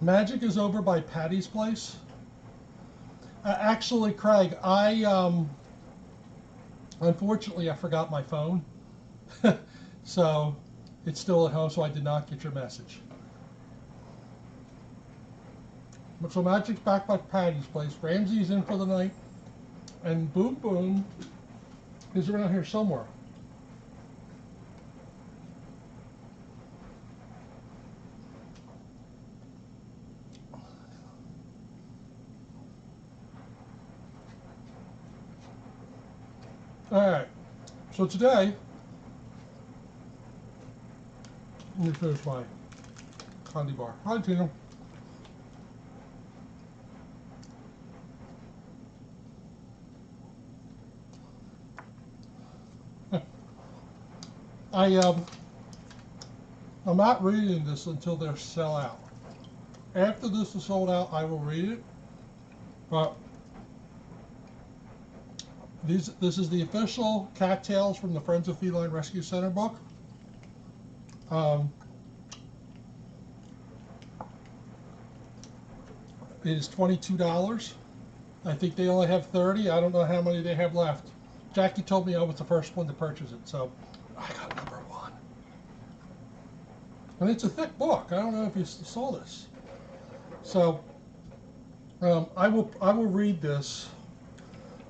Magic is over by Patty's place. Actually, Craig, unfortunately I forgot my phone, so it's still at home. So I did not get your message. But so Magic's back by Patty's place. Ramsey's in for the night, and Boom Boom is around here somewhere. All right. So today, let me finish my candy bar. Hi, Tina. I I'm not reading this until they're sell out. After this is sold out, I will read it. But this is the official Cattails from the Friends of Feline Rescue Center book. It is $22. I think they only have 30. I don't know how many they have left. Jackie told me I was the first one to purchase it, so I got number one. And it's a thick book. I don't know if you saw this. So I will read this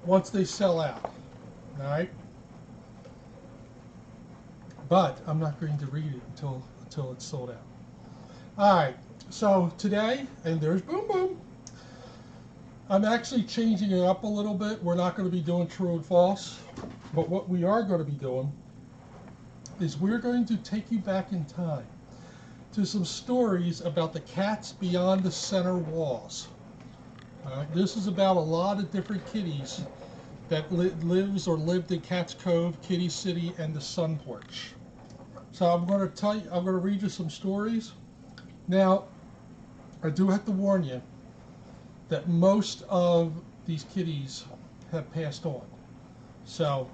once they sell out. All right. But I'm not going to read it until it's sold out. All right. So today, and there's Boom Boom. I'm actually changing it up a little bit. We're not going to be doing true and false, but what we are going to be doing is we're going to take you back in time to some stories about the cats beyond the center walls. This is about a lot of different kitties that lives or lived in Cats Cove, Kitty City, and the Sun Porch. So I'm going to read you some stories. Now, I do have to warn you that most of these kitties have passed on. So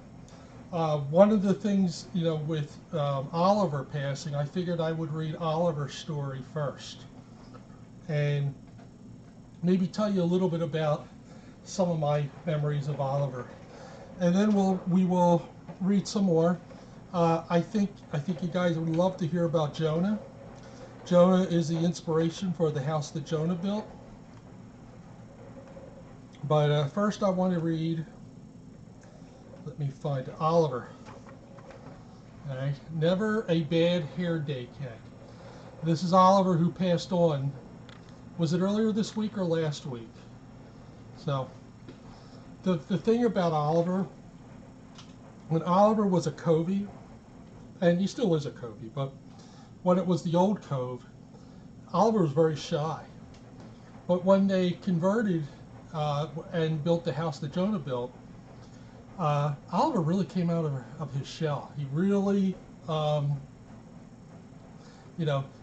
one of the things, with Oliver passing, I figured I would read Oliver's story first and maybe tell you a little bit about some of my memories of Oliver, and then we will read some more. I think you guys would love to hear about Jonah. Jonah is the inspiration for the house that Jonah built. But first I want to read, let me find Oliver. All right. Never a bad hair day cat. This is Oliver, who passed on. Was it earlier this week or last week? So the thing about Oliver, when Oliver was a Covey, and he still is a Covey, but when it was the old Cove, Oliver was very shy. But when they converted and built the house that Jonah built, Oliver really came out of his shell. He really,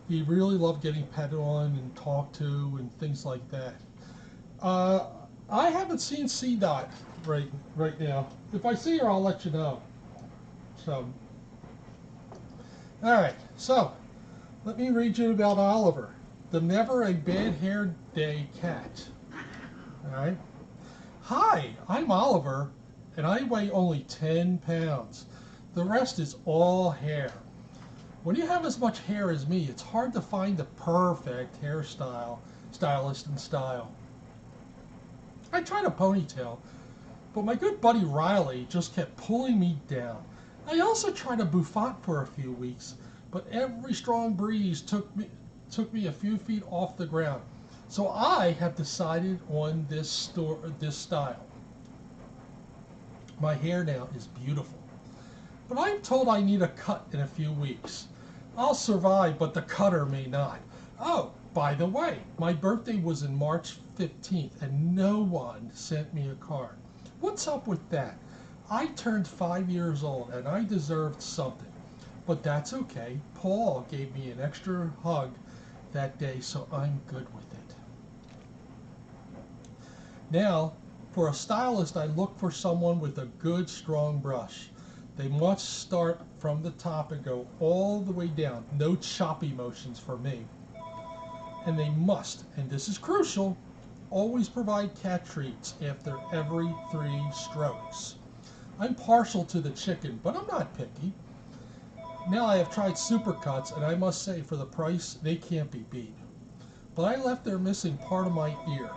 he really loved getting petted on and talked to and things like that. I haven't seen C-Dot right now. If I see her, I'll let you know. So, all right. So, let me read you about Oliver, the never a bad hair day cat. All right. Hi, I'm Oliver, and I weigh only 10 pounds. The rest is all hair. When you have as much hair as me, it's hard to find the perfect stylist and style. I tried a ponytail, but my good buddy Riley just kept pulling me down. I also tried a bouffant for a few weeks, but every strong breeze took me a few feet off the ground. So I have decided on this style. My hair now is beautiful, but I'm told I need a cut in a few weeks. I'll survive, but the cutter may not. Oh, by the way, my birthday was in March 15th, and no one sent me a card. What's up with that? I turned 5 years old, and I deserved something. But that's okay. Paul gave me an extra hug that day, so I'm good with it. Now, for a stylist, I look for someone with a good, strong brush. They must start from the top and go all the way down. No choppy motions for me. And they must, and this is crucial, always provide cat treats after every 3 strokes. I'm partial to the chicken, but I'm not picky. Now I have tried Supercuts, and I must say for the price, they can't be beat. But I left there missing part of my ear,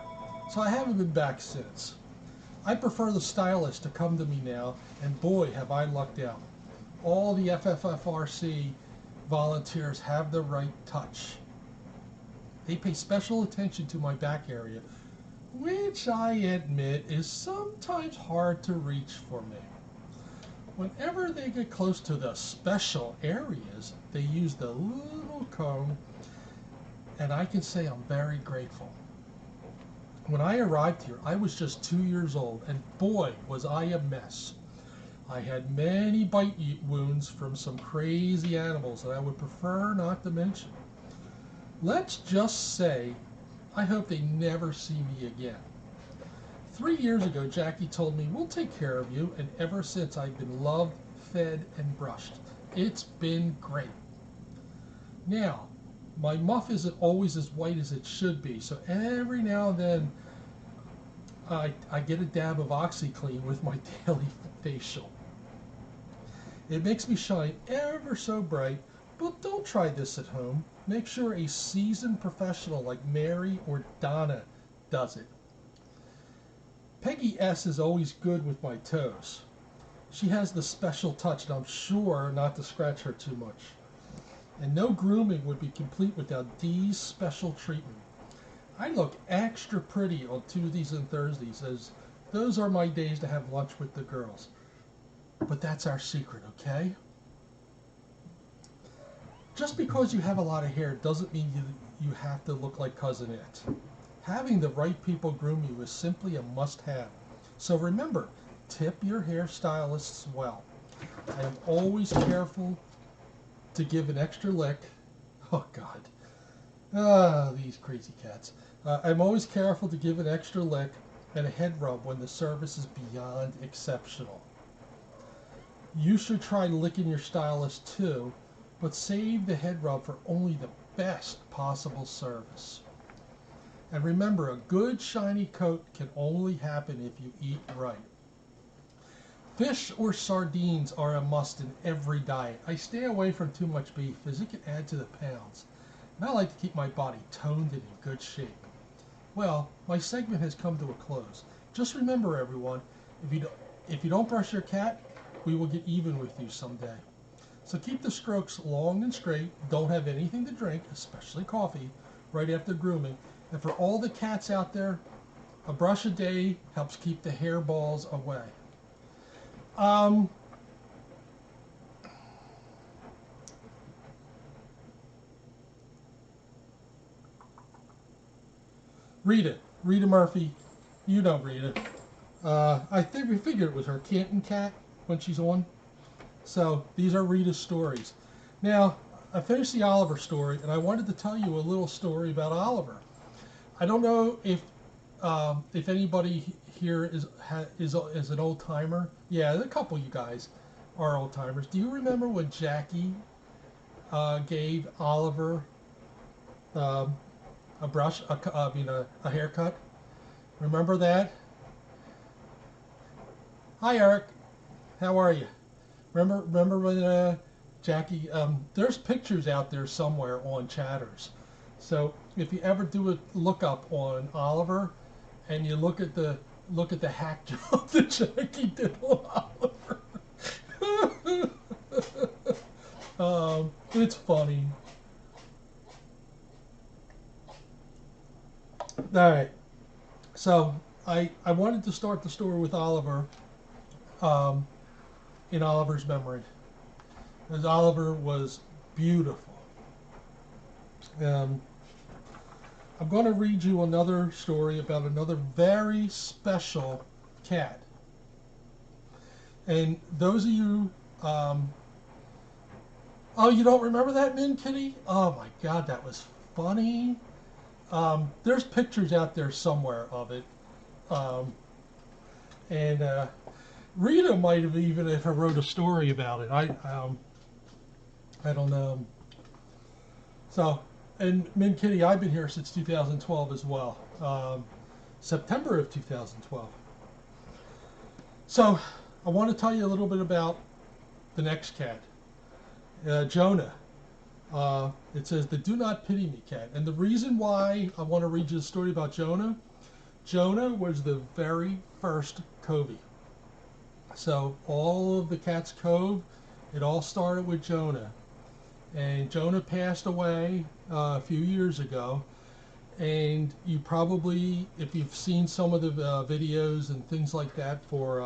so I haven't been back since. I prefer the stylist to come to me now, and boy have I lucked out. All the FFRC volunteers have the right touch. They pay special attention to my back area, which I admit is sometimes hard to reach for me. Whenever they get close to the special areas, they use the little comb, and I can say I'm very grateful. When I arrived here, I was just 2 years old, and boy, was I a mess. I had many bite wounds from some crazy animals that I would prefer not to mention. Let's just say, I hope they never see me again. 3 years ago, Jackie told me, we'll take care of you, and ever since I've been loved, fed, and brushed. It's been great. Now, my muff isn't always as white as it should be, so every now and then I get a dab of OxyClean with my daily facial. It makes me shine ever so bright, but don't try this at home. Make sure a seasoned professional like Mary or Donna does it. Peggy S is always good with my toes. She has the special touch, and I'm sure not to scratch her too much. And no grooming would be complete without Dee's special treatment. I look extra pretty on Tuesdays and Thursdays, as those are my days to have lunch with the girls. But that's our secret, okay? Just because you have a lot of hair doesn't mean you have to look like Cousin It. Having the right people groom you is simply a must-have. So remember, tip your hairstylists well. I am always careful to give an extra lick. Oh, God. Ah, these crazy cats. I'm always careful to give an extra lick and a head rub when the service is beyond exceptional. You should try licking your stylist too, but save the head rub for only the best possible service. And remember, a good shiny coat can only happen if you eat right. Fish or sardines are a must in every diet. I stay away from too much beef as it can add to the pounds. And I like to keep my body toned and in good shape. Well, my segment has come to a close. Just remember, everyone, if you don't brush your cat, we will get even with you someday. So keep the strokes long and straight. Don't have anything to drink, especially coffee, right after grooming. And for all the cats out there, a brush a day helps keep the hairballs away. Rita Murphy, you know Rita. I think we figured it was her Canton cat when she's on. So these are Rita's stories. Now, I finished the Oliver story, and I wanted to tell you a little story about Oliver. I don't know if anybody here is an old timer. Yeah, a couple of you guys are old timers. Do you remember when Jackie gave Oliver a haircut? Remember that? Hi, Eric. How are you? Remember when Jackie? There's pictures out there somewhere on Chatters. So if you ever do a look up on Oliver, and you look at the hack job that Jackie did on Oliver, it's funny. All right. So I wanted to start the story with Oliver, in Oliver's memory, as Oliver was beautiful. I'm going to read you another story about another very special cat. And those of you, oh, you don't remember that, Min Kitty? Oh my God, that was funny. There's pictures out there somewhere of it. And Rita might have even if I wrote a story about it. I don't know. So and Min Kitty, I've been here since 2012 as well. September of 2012. So I want to tell you a little bit about the next cat, Jonah. It says the "Do Not Pity Me" cat, and the reason why I want to read you the story about Jonah. Jonah was the very first Covey. So all of the Cat's Cove, it all started with Jonah, and Jonah passed away a few years ago. And you probably, if you've seen some of the videos and things like that for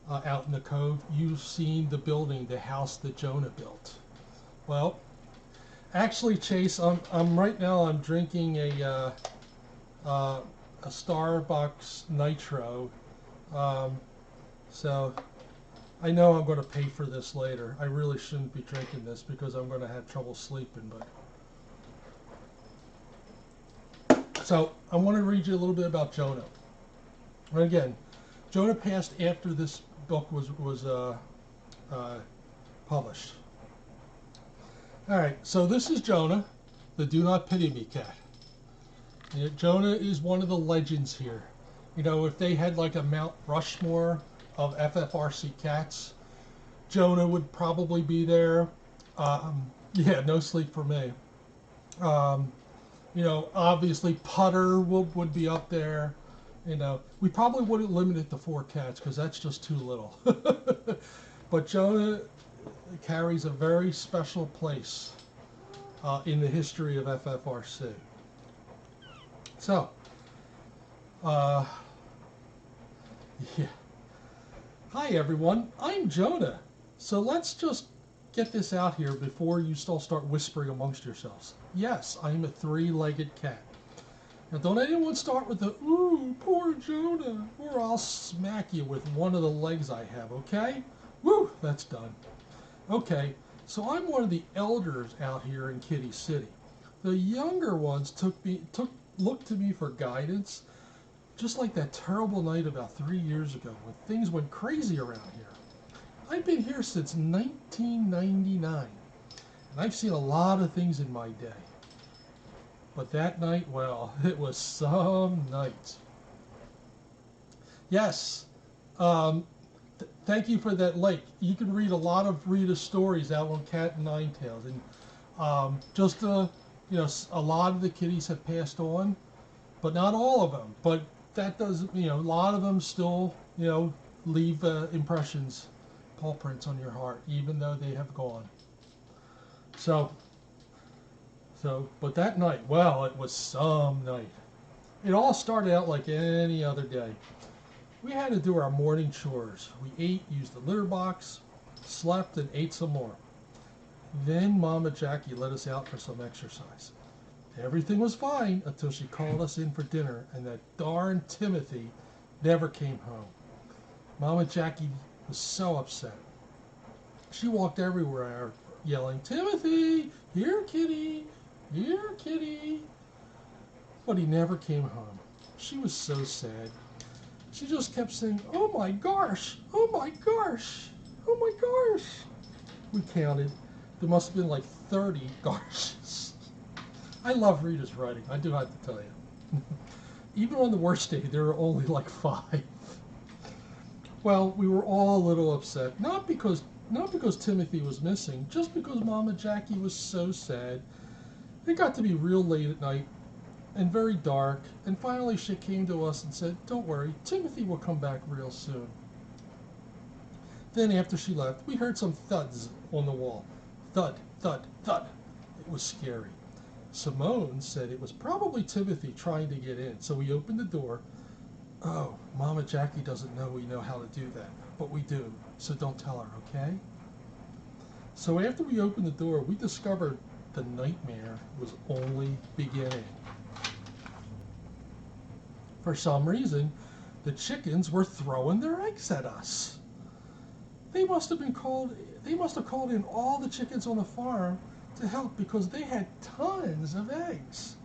out in the cove, you've seen the building, the house that Jonah built. Well, actually, Chase, I'm right now. I'm drinking a Starbucks Nitro. So I know I'm going to pay for this later. I really shouldn't be drinking this because I'm going to have trouble sleeping, but. So I want to read you a little bit about Jonah. And again, Jonah passed after this book was published. All right, so this is Jonah, the "Do Not Pity Me" cat. You know, Jonah is one of the legends here. You know, if they had like a Mount Rushmore of FFRC cats, Jonah would probably be there. Yeah, no sleep for me. You know, obviously Putter would be up there. You know, we probably wouldn't limit it to 4 cats because that's just too little. But Jonah carries a very special place in the history of FFRC. So, yeah. Hi everyone, I'm Jonah. So let's just get this out here before you still start whispering amongst yourselves. Yes, I'm a 3-legged cat. Now don't anyone start with the, ooh, poor Jonah, or I'll smack you with one of the legs I have, okay? Woo, that's done. Okay, so I'm one of the elders out here in Kitty City. The younger ones looked to me for guidance, just like that terrible night about 3 years ago when things went crazy around here. I've been here since 1999, and I've seen a lot of things in my day. But that night, well, it was some night. Yes, thank you for that link. You can read a lot of Rita's stories out on Cat and Nine Tails, and you know, a lot of the kitties have passed on, but not all of them. But that doesn't, you know, a lot of them still, you know, leave impressions, paw prints on your heart, even though they have gone. But that night, well, it was some night. It all started out like any other day. We had to do our morning chores. We ate, used the litter box, slept, and ate some more. Then Mama Jackie let us out for some exercise. Everything was fine until she called us in for dinner, and that darn Timothy never came home. Mama Jackie was so upset. She walked everywhere yelling, "Timothy, here kitty, here kitty." But he never came home. She was so sad. She just kept saying, "Oh my gosh, oh my gosh, oh my gosh." We counted. There must have been like 30 goshes. I love Rita's writing, I do have to tell you. Even on the worst day, there were only like 5. Well, we were all a little upset, not because Timothy was missing, just because Mama Jackie was so sad. It got to be real late at night and very dark, and finally she came to us and said, "Don't worry, Timothy will come back real soon." Then after she left, we heard some thuds on the wall. Thud, thud, thud. It was scary. Simone said it was probably Timothy trying to get in, so we opened the door. Oh, Mama Jackie doesn't know we know how to do that, but we do, so don't tell her, okay? So after we opened the door, we discovered the nightmare was only beginning. For some reason, the chickens were throwing their eggs at us. They must have called in all the chickens on the farm to help because they had tons of eggs.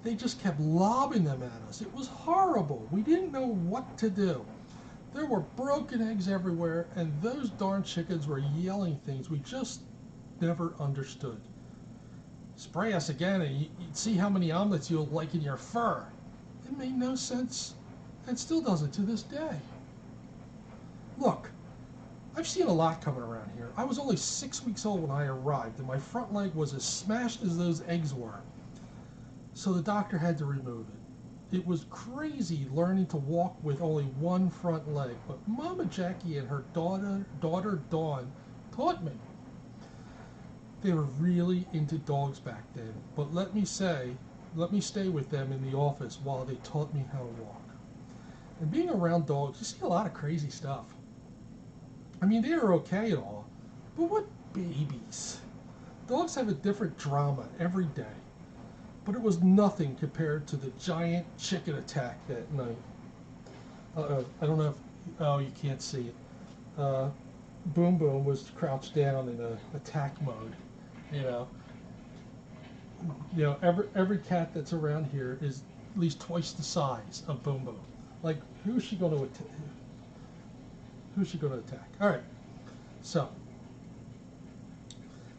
They just kept lobbing them at us. It was horrible. We didn't know what to do. There were broken eggs everywhere, and those darn chickens were yelling things we just never understood. spray us again and you'd see how many omelets you'll like in your fur. It made no sense and still doesn't to this day. Look, I've seen a lot coming around here. I was only 6 weeks old when I arrived and my front leg was as smashed as those eggs were. So the doctor had to remove it. It was crazy learning to walk with only one front leg, but Mama Jackie and her daughter Dawn taught me. They were really into dogs back then, but let me stay with them in the office while they taught me how to walk. And being around dogs, you see a lot of crazy stuff. I mean, they are okay and all, but what babies? Dogs have a different drama every day, but it was nothing compared to the giant chicken attack that night. I don't know if, oh, you can't see it. Boom Boom was crouched down in attack mode. You know, every cat that's around here is at least twice the size of Boom Boom. Like, who's she going to attack? Who's she going to attack? All right, so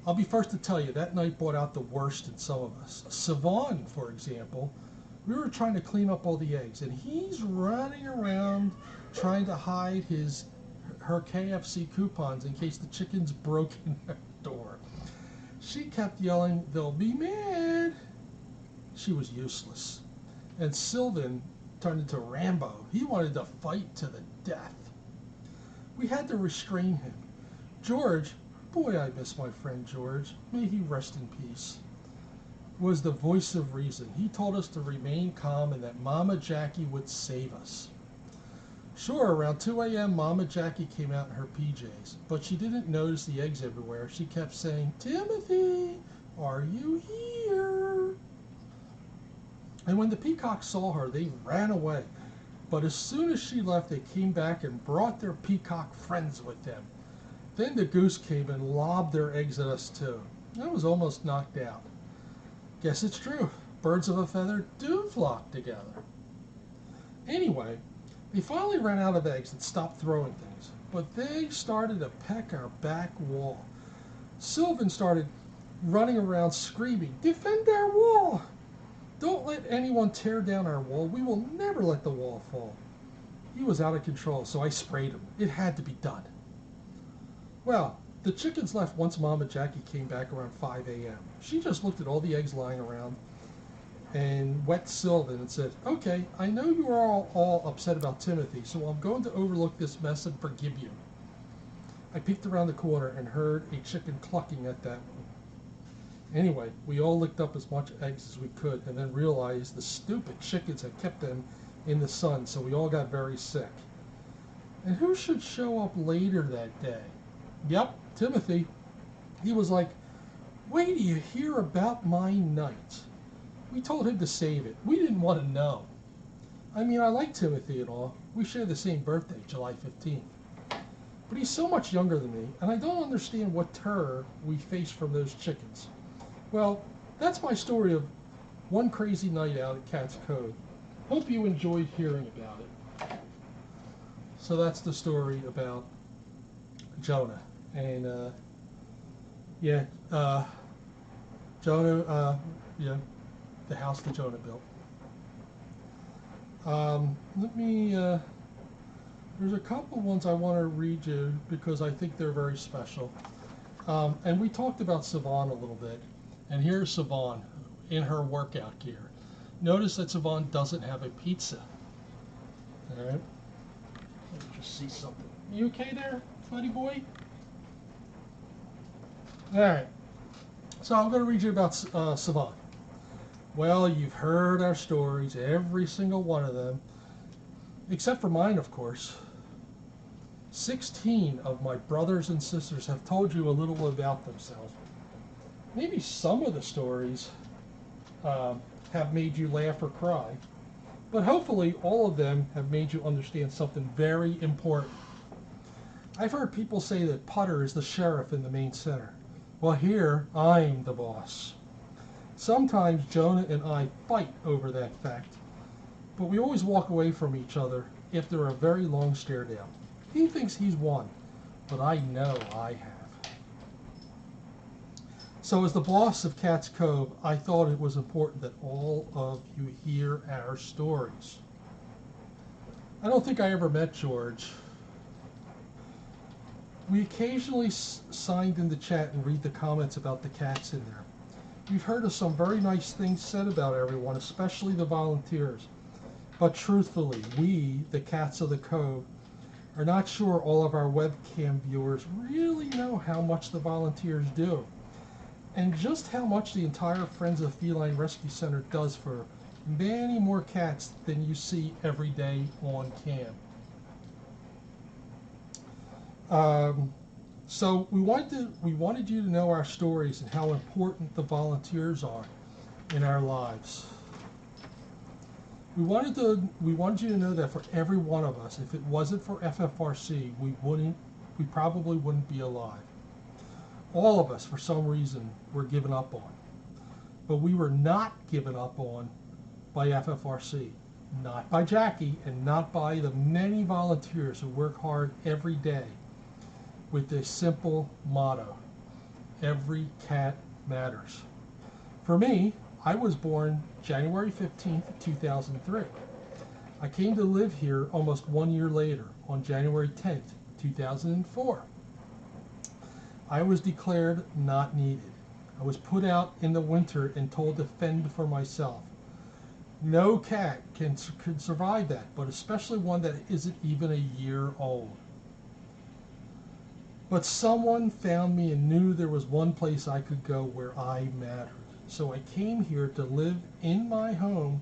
I'll be first to tell you that night brought out the worst in some of us. Savon, for example, we were trying to clean up all the eggs, and he's running around trying to hide her KFC coupons in case the chickens broke in her door. She kept yelling, "They'll be mad." She was useless. And Sylvan turned into Rambo. He wanted to fight to the death. We had to restrain him. George, boy, I miss my friend George, may he rest in peace, was the voice of reason. He told us to remain calm and that Mama Jackie would save us. Sure, around 2 a.m. Mama Jackie came out in her PJs, but she didn't notice the eggs everywhere. She kept saying, "Timothy, are you here?" And when the peacocks saw her, they ran away. But as soon as she left, they came back and brought their peacock friends with them. Then the goose came and lobbed their eggs at us too. I was almost knocked out. Guess it's true. Birds of a feather do flock together. Anyway, they finally ran out of eggs and stopped throwing things. But they started to peck our back wall. Sylvan started running around screaming, "Defend our wall! Don't let anyone tear down our wall. We will never let the wall fall." He was out of control, so I sprayed him. It had to be done. Well, the chickens left once Mama Jackie came back around 5 a.m. She just looked at all the eggs lying around and wet Sylvan and said, "Okay, I know you are all upset about Timothy, so I'm going to overlook this mess and forgive you." I peeked around the corner and heard a chicken clucking at that. Anyway, we all licked up as much eggs as we could and then realized the stupid chickens had kept them in the sun, so we all got very sick. And who should show up later that day? Yep, Timothy. He was like, "Wait till you hear about my night." We told him to save it. We didn't want to know. I mean, I like Timothy and all. We share the same birthday, July 15th. But he's so much younger than me, and I don't understand what terror we face from those chickens. Well, that's my story of one crazy night out at Cat's Cove. Hope you enjoyed hearing about it. So that's the story about Jonah. And, Jonah, the house that Jonah built. There's a couple ones I want to read you because I think they're very special. And we talked about Savon a little bit. And here's Savon in her workout gear. Notice that Savon doesn't have a pizza. All right. Let me just see something. You okay there, buddy boy? All right. So I'm going to read you about Savon. Well, you've heard our stories, every single one of them, except for mine, of course. 16 of my brothers and sisters have told you a little about themselves. Maybe some of the stories have made you laugh or cry, but hopefully all of them have made you understand something very important. I've heard people say that Putter is the sheriff in the main center. Well, here, I'm the boss. Sometimes Jonah and I fight over that fact, but we always walk away from each other after a very long stare down. He thinks he's won, but I know I have. So as the boss of Cats Cove, I thought it was important that all of you hear our stories. I don't think I ever met George. We occasionally signed in the chat and read the comments about the cats in there. We've heard of some very nice things said about everyone, especially the volunteers. But truthfully, we, the Cats of the Cove, are not sure all of our webcam viewers really know how much the volunteers do, and just how much the entire Friends of Feline Rescue Center does for many more cats than you see every day on cam. So we wanted you to know our stories and how important the volunteers are in our lives. We wanted you to know that for every one of us, if it wasn't for FFRC, we probably wouldn't be alive. All of us, for some reason, were given up on. But we were not given up on by FFRC, not by Jackie, and not by the many volunteers who work hard every day with this simple motto: every cat matters. For me, I was born January 15th, 2003. I came to live here almost 1 year later, on January 10th, 2004. I was declared not needed. I was put out in the winter and told to fend for myself. No cat can survive that, but especially one that isn't even a year old. But someone found me and knew there was one place I could go where I mattered. So I came here to live in my home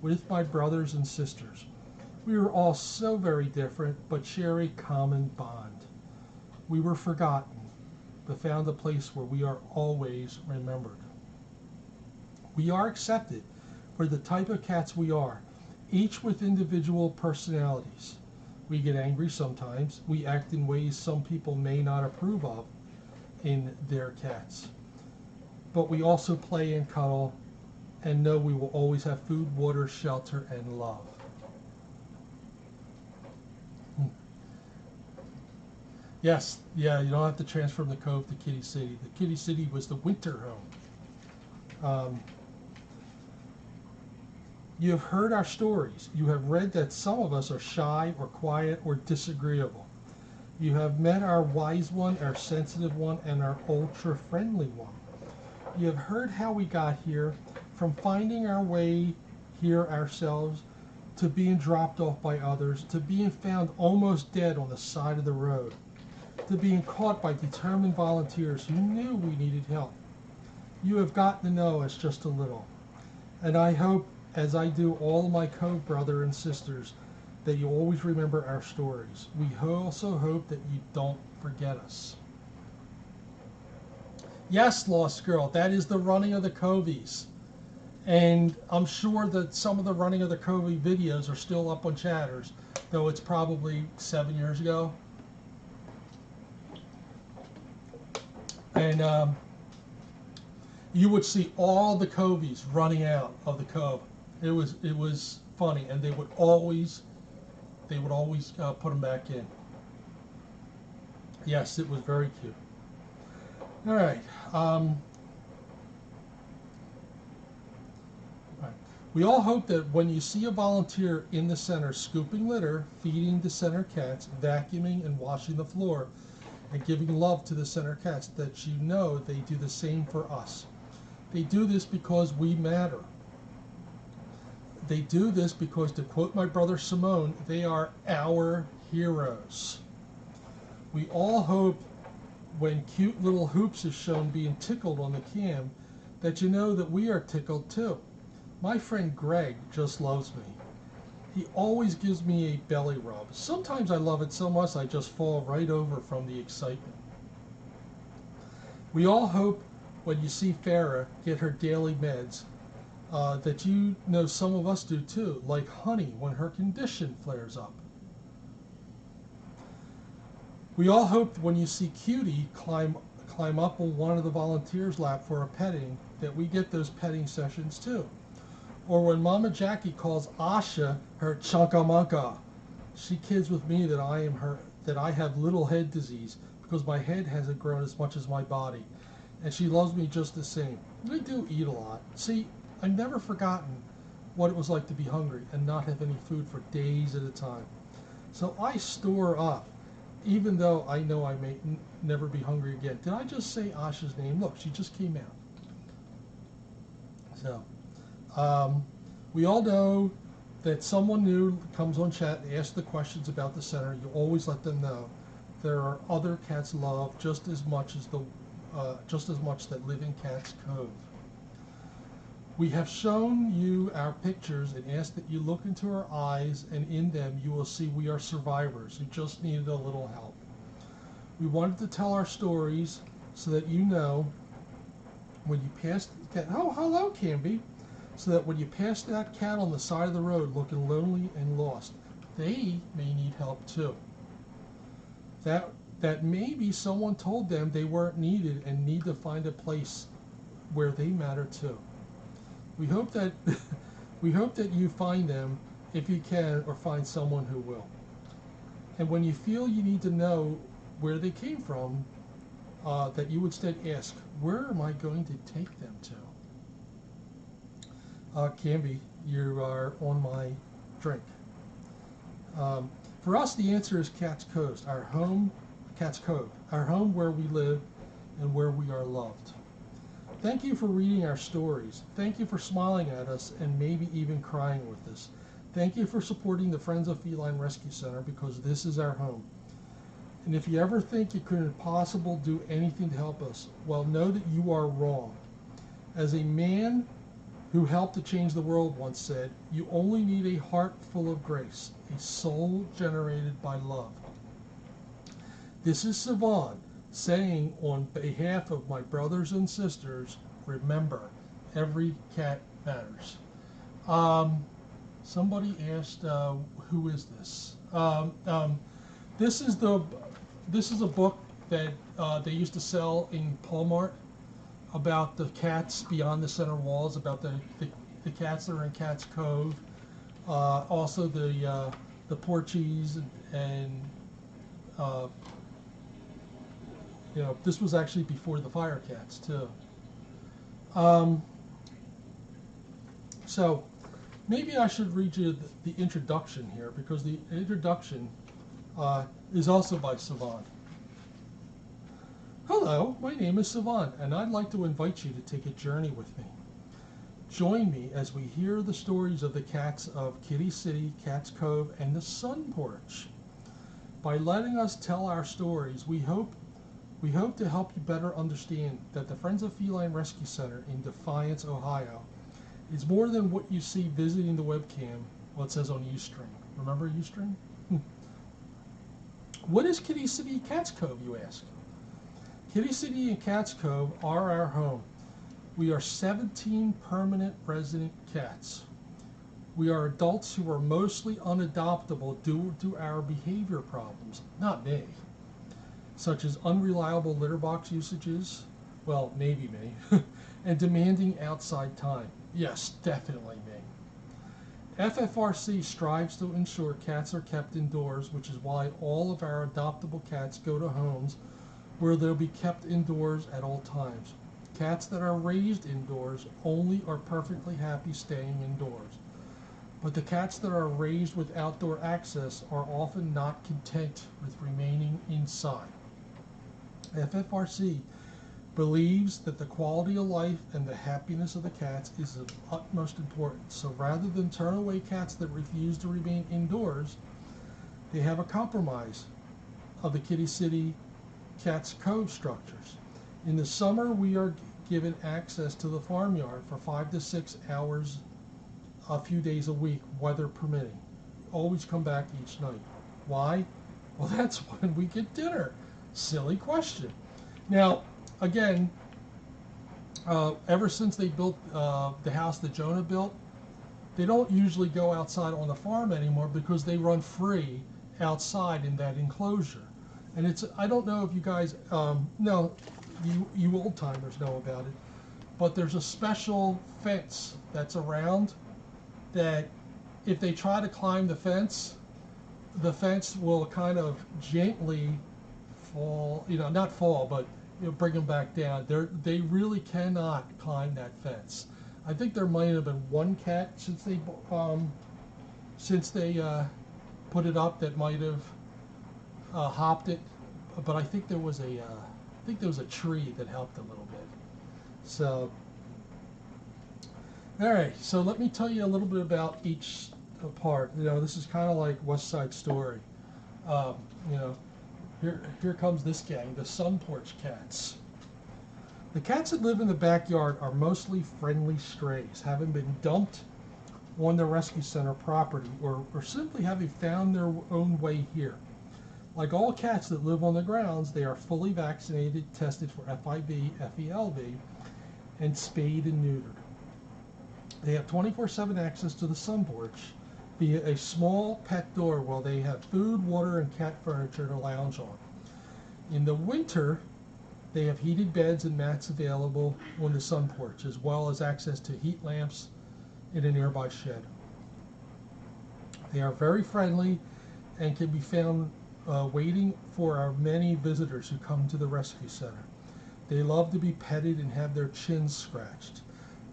with my brothers and sisters. We were all so very different, but share a common bond. We were forgotten, but found a place where we are always remembered. We are accepted for the type of cats we are, each with individual personalities. We get angry sometimes. We act in ways some people may not approve of in their cats. But we also play and cuddle and know we will always have food, water, shelter, and love. Yes, yeah, you don't have to transfer from the Cove to Kitty City. The Kitty City was the winter home. You have heard our stories. You have read that some of us are shy or quiet or disagreeable. You have met our wise one, our sensitive one, and our ultra-friendly one. You have heard how we got here, from finding our way here ourselves, to being dropped off by others, to being found almost dead on the side of the road, to being caught by determined volunteers who knew we needed help. You have gotten to know us just a little. And I hope, as I do all my Cove brother and sisters, that you always remember our stories. We also hope that you don't forget us. Yes, Lost Girl, that is the running of the Covies. And I'm sure that some of the running of the Covey videos are still up on Chatters, though it's probably 7 years ago. And you would see all the Covies running out of the Cove. It was funny, and they would always put them back in. Yes, it was very cute. All right. We all hope that when you see a volunteer in the center scooping litter, feeding the center cats, vacuuming and washing the floor, and giving love to the center cats, that you know they do the same for us. They do this because we matter. They do this because, to quote my brother Simone, they are our heroes. We all hope when cute little Hoops is shown being tickled on the cam, that you know that we are tickled too. My friend Greg just loves me. He always gives me a belly rub. Sometimes I love it so much I just fall right over from the excitement. We all hope when you see Farah get her daily meds, that you know some of us do too, like Honey when her condition flares up. We all hope when you see Cutie climb up on one of the volunteers' lap for a petting, that we get those petting sessions too. Or when Mama Jackie calls Asha her chunkamunka. She kids with me that I have little head disease because my head hasn't grown as much as my body. and she loves me just the same. We do eat a lot. See, I've never forgotten what it was like to be hungry and not have any food for days at a time. So I store up, even though I know I may never be hungry again. Did I just say Asha's name? Look, she just came out. So, we all know that someone new comes on chat and asks the questions about the center. You always let them know there are other cats loved just as much that live in Cats Cove. We have shown you our pictures and asked that you look into our eyes, and in them you will see we are survivors who just needed a little help. We wanted to tell our stories so that you know when you pass the cat, oh, hello, Canby, so that when you pass that cat on the side of the road looking lonely and lost, they may need help too. That maybe someone told them they weren't needed and need to find a place where they matter too. We hope that you find them if you can, or find someone who will. And when you feel you need to know where they came from, that you instead ask, where am I going to take them to? Canby, you are on my drink. For us, the answer is Cats Cove, our home where we live and where we are loved. Thank you for reading our stories. Thank you for smiling at us and maybe even crying with us. Thank you for supporting the Friends of Feline Rescue Center, because this is our home. And if you ever think you couldn't possibly do anything to help us, well, know that you are wrong. As a man who helped to change the world once said, you only need a heart full of grace, a soul generated by love. This is Siobhan saying on behalf of my brothers and sisters, remember, every cat matters. Somebody asked, who is this? This is a book that they used to sell in Walmart about the cats beyond the center walls, about the cats that are in Cats Cove, also the Porchies, and you know, this was actually before the Fire Cats too. So maybe I should read you the introduction here, because the introduction is also by Siobhan. Hello, my name is Siobhan, and I'd like to invite you to take a journey with me. Join me as we hear the stories of the cats of Kitty City, Cats Cove, and the Sun Porch. By letting us tell our stories, we hope to help you better understand that the Friends of Feline Rescue Center in Defiance, Ohio, is more than what you see visiting the webcam, well, it says on Ustream. Remember Ustream? What is Kitty City, Cats Cove, you ask? Kitty City and Cats Cove are our home. We are 17 permanent resident cats. We are adults who are mostly unadoptable due to our behavior problems, not me, such as unreliable litter box usages, well, maybe me, and demanding outside time. Yes, definitely me. FFRC strives to ensure cats are kept indoors, which is why all of our adoptable cats go to homes where they'll be kept indoors at all times. Cats that are raised indoors only are perfectly happy staying indoors. But the cats that are raised with outdoor access are often not content with remaining inside. FFRC believes that the quality of life and the happiness of the cats is of utmost importance. So rather than turn away cats that refuse to remain indoors, they have a compromise of the Kitty City Cats Cove structures. In the summer, we are given access to the farmyard for 5 to 6 hours a few days a week, weather permitting. Always come back each night. Why? Well, that's when we get dinner. Silly question. Now, again, ever since they built the house that Jonah built, they don't usually go outside on the farm anymore because they run free outside in that enclosure. And it's, I don't know if you guys, no, you old timers know about it, but there's a special fence that's around that if they try to climb the fence will kind of gently fall, you know, not fall, but bring them back down. They really cannot climb that fence. I think there might have been one cat since they put it up that might have hopped it, but I think there was a tree that helped a little bit. So, all right. So let me tell you a little bit about each part. This is kind of like West Side Story. You know, here comes this gang, the sun porch cats. The cats that live in the backyard are mostly friendly strays, having been dumped on the rescue center property or simply having found their own way here. Like all cats that live on the grounds, they are fully vaccinated, tested for FIV, FELV, and spayed and neutered. They have 24/7 access to the sun porch via a small pet door while they have food, water, and cat furniture to lounge on. In the winter, they have heated beds and mats available on the sun porch, as well as access to heat lamps in a nearby shed. They are very friendly and can be found waiting for our many visitors who come to the rescue center. They love to be petted and have their chins scratched.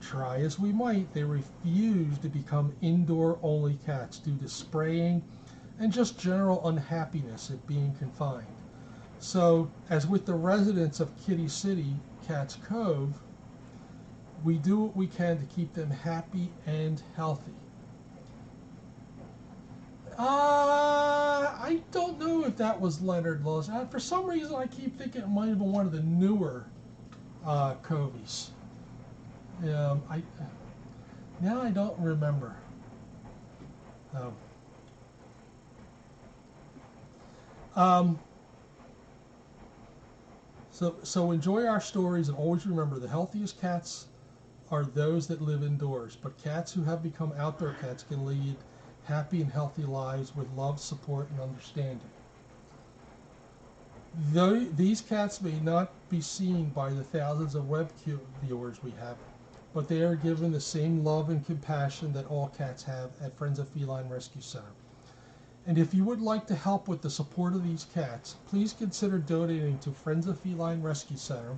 Try as we might, they refuse to become indoor-only cats due to spraying and just general unhappiness at being confined. So, as with the residents of Kitty City, Cats Cove, we do what we can to keep them happy and healthy. I don't know if that was Leonard Lewis. For some reason, I keep thinking it might have been one of the newer Covies. Now I don't remember. So enjoy our stories and always remember the healthiest cats are those that live indoors, but cats who have become outdoor cats can lead happy and healthy lives with love, support, and understanding. Though these cats may not be seen by the thousands of web viewers we have, but they are given the same love and compassion that all cats have at Friends of Feline Rescue Center. And if you would like to help with the support of these cats, please consider donating to Friends of Feline Rescue Center,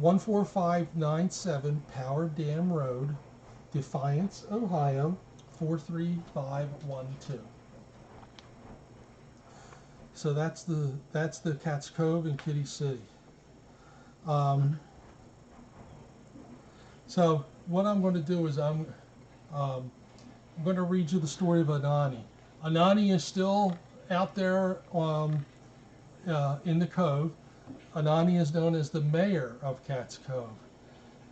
14597 Power Dam Road, Defiance, Ohio, 43512. So that's the Cats Cove in Kitty City. So what I'm going to do is I'm going to read you the story of Anani. Anani is still out there in the Cove. Anani is known as the mayor of Cats Cove.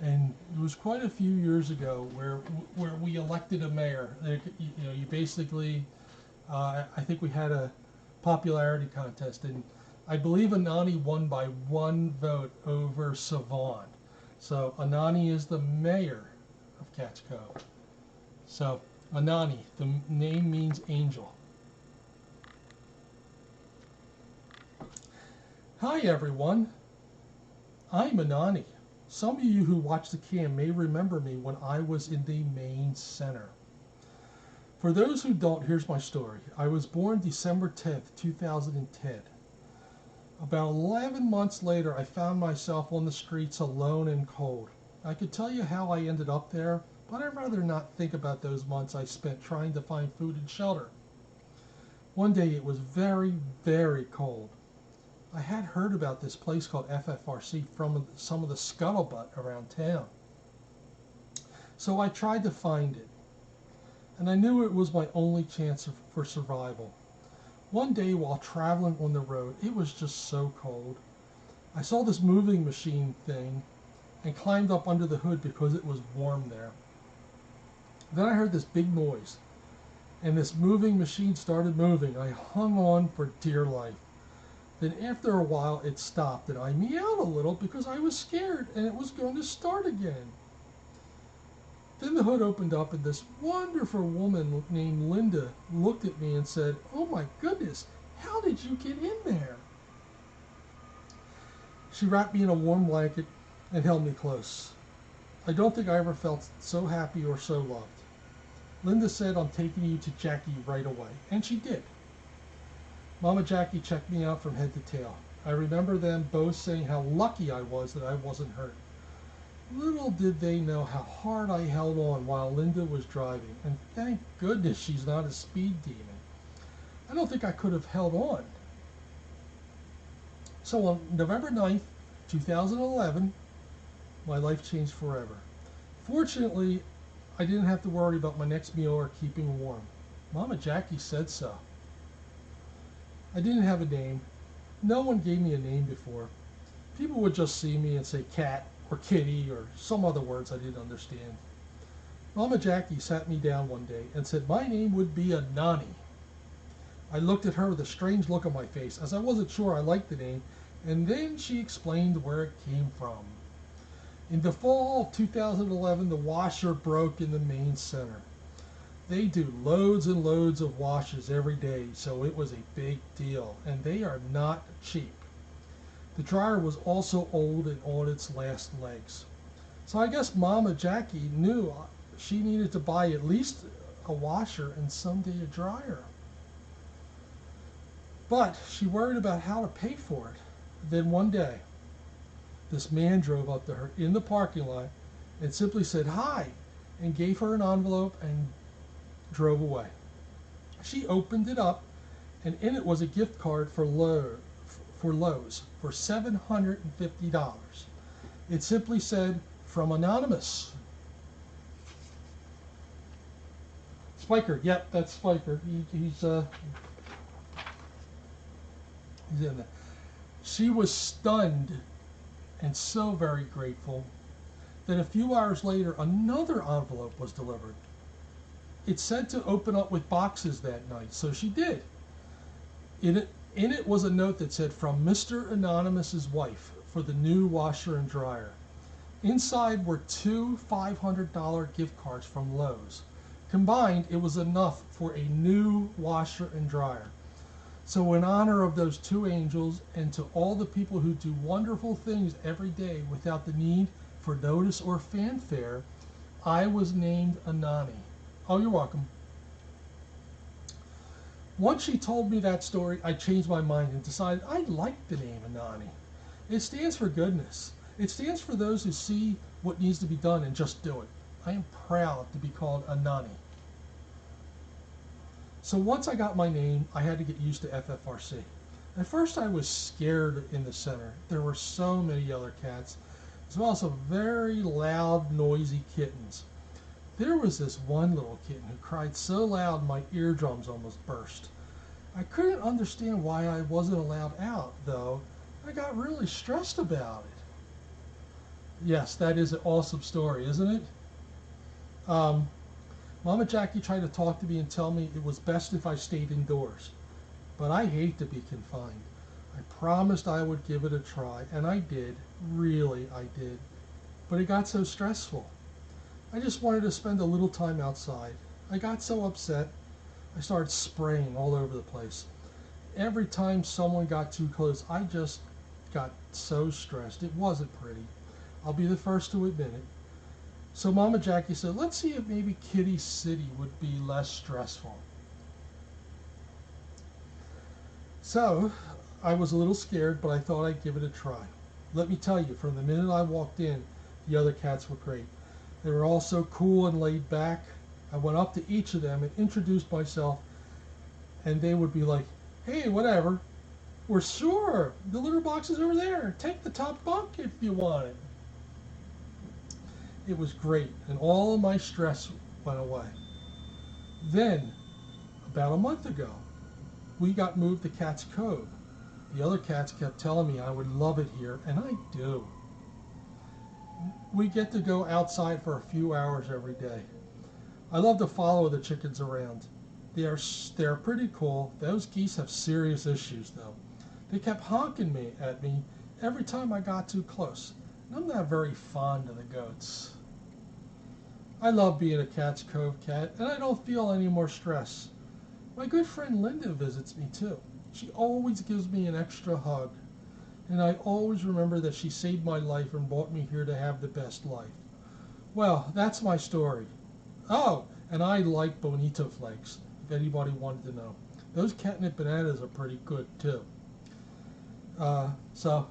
And it was quite a few years ago where we elected a mayor. You basically, I think we had a popularity contest, and I believe Anani won by 1 vote over Savon. So Anani is the mayor of Cats Cove. So Anani, the name means angel. Hi everyone, I'm Anani. Some of you who watch the cam may remember me when I was in the main center. For those who don't, here's my story. I was born December 10th, 2010. About 11 months later, I found myself on the streets alone and cold. I could tell you how I ended up there, but I'd rather not think about those months I spent trying to find food and shelter. One day it was very, very cold. I had heard about this place called FFRC from some of the scuttlebutt around town. So I tried to find it, and I knew it was my only chance for survival. One day while traveling on the road, it was just so cold. I saw this moving machine thing and climbed up under the hood because it was warm there. Then I heard this big noise, and this moving machine started moving. I hung on for dear life. Then after a while it stopped and I meowed a little because I was scared and it was going to start again. Then the hood opened up and this wonderful woman named Linda looked at me and said, "Oh my goodness, how did you get in there?" She wrapped me in a warm blanket and held me close. I don't think I ever felt so happy or so loved. Linda said, "I'm taking you to Jackie right away." And she did. Mama Jackie checked me out from head to tail. I remember them both saying how lucky I was that I wasn't hurt. Little did they know how hard I held on while Linda was driving, and thank goodness she's not a speed demon. I don't think I could have held on. So on November 9th, 2011, my life changed forever. Fortunately, I didn't have to worry about my next meal or keeping warm. Mama Jackie said so. I didn't have a name. No one gave me a name before. People would just see me and say cat or kitty or some other words I didn't understand. Mama Jackie sat me down one day and said my name would be Anani. I looked at her with a strange look on my face as I wasn't sure I liked the name, and then she explained where it came from. In the fall of 2011, the washer broke in the main center. They do loads and loads of washes every day, so it was a big deal, and they are not cheap. The dryer was also old and on its last legs. So I guess Mama Jackie knew she needed to buy at least a washer and someday a dryer. But she worried about how to pay for it. Then one day, this man drove up to her in the parking lot and simply said hi and gave her an envelope and drove away. She opened it up, and in it was a gift card for Lowe's for $750. It simply said, "From Anonymous." Spiker, yep, that's Spiker. He's in there. She was stunned and so very grateful that a few hours later another envelope was delivered. It said to open up with boxes that night, so she did. In it was a note that said, "From Mr. Anonymous's wife for the new washer and dryer." Inside were two $500 gift cards from Lowe's. Combined, it was enough for a new washer and dryer. So in honor of those two angels and to all the people who do wonderful things every day without the need for notice or fanfare, I was named Anani. Oh, you're welcome. Once she told me that story, I changed my mind and decided I liked the name Anani. It stands for goodness. It stands for those who see what needs to be done and just do it. I am proud to be called Anani. So once I got my name, I had to get used to FFRC. At first I was scared in the center. There were so many other cats, as well as some very loud, noisy kittens. There was this one little kitten who cried so loud my eardrums almost burst. I couldn't understand why I wasn't allowed out, though. I got really stressed about it. Yes, that is an awesome story, isn't it? Mama Jackie tried to talk to me and tell me it was best if I stayed indoors. But I hate to be confined. I promised I would give it a try, and I did. Really, I did. But it got so stressful. I just wanted to spend a little time outside. I got so upset, I started spraying all over the place. Every time someone got too close, I just got so stressed. It wasn't pretty. I'll be the first to admit it. So Mama Jackie said, let's see if maybe Kitty City would be less stressful. So I was a little scared, but I thought I'd give it a try. Let me tell you, from the minute I walked in, the other cats were great. They were all so cool and laid back. I went up to each of them and introduced myself, and they would be like, "Hey, whatever. We're sure. The litter box is over there. Take the top bunk if you want it." It was great, and all of my stress went away. Then, about a month ago, we got moved to Cat's Cove. The other cats kept telling me I would love it here, and I do. We get to go outside for a few hours every day. I love to follow the chickens around. They're pretty cool. Those geese have serious issues, though. They kept honking at me every time I got too close. I'm not very fond of the goats. I love being a Cat's Cove cat, and I don't feel any more stress. My good friend Linda visits me too. She always gives me an extra hug, and I always remember that she saved my life and brought me here to have the best life. Well, that's my story. Oh, and I like bonito flakes, if anybody wanted to know. Those catnip bananas are pretty good too. So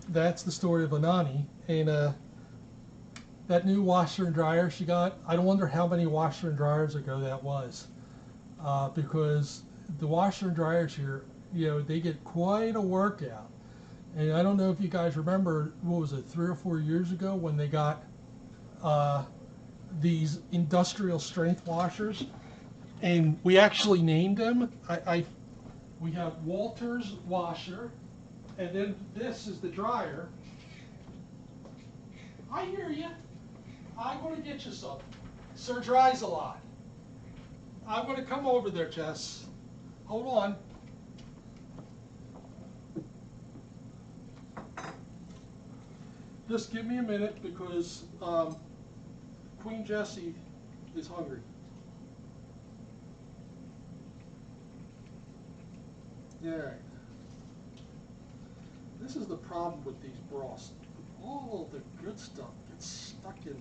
that's the story of Anani. And that new washer and dryer she got, I don't wonder how many washer and dryers ago that was. Because the washer and dryers here, you know, they get quite a workout. And I don't know if you guys remember, what was it, 3 or 4 years ago when they got these industrial strength washers, and we actually named them. We have Walter's washer, and then this is the dryer. I hear you. I'm going to get you some. Sir dries a lot. I'm going to come over there, Jess. Hold on. Just give me a minute because Queen Jessie is hungry. All right. This is the problem with these broths. All the good stuff gets stuck in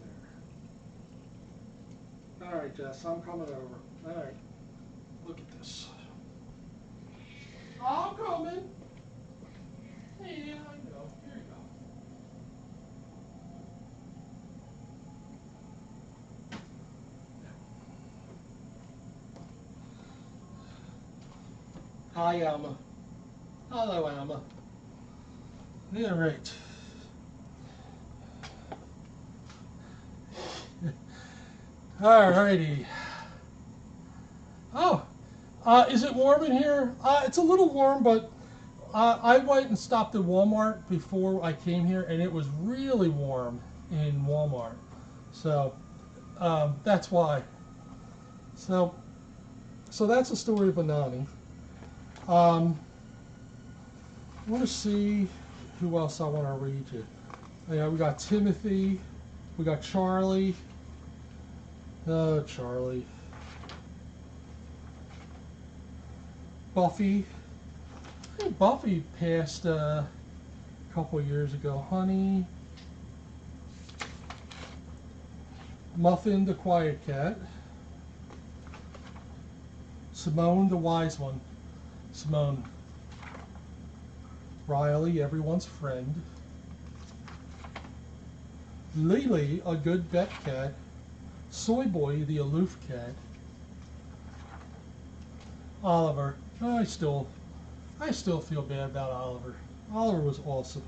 there. All right, Jess, I'm coming over. All right. Look at this. I'm coming. Yeah, I know. Here you go. Hi, Alma. Hello, Alma. Yeah, right. Alrighty. Oh, is it warm in here? It's a little warm, but I went and stopped at Walmart before I came here, and it was really warm in Walmart. So that's why. So that's the story of Anani. I want to see who else I want to read you. Yeah, we got Timothy, we got Charlie. Oh, Charlie. Buffy. I think Buffy passed a couple of years ago. Honey. Muffin, the quiet cat. Simone, the wise one. Simone. Riley, everyone's friend. Lily, a good vet cat. Soy Boy, the aloof cat. Oliver. Oh, I still feel bad about Oliver. Oliver was awesome.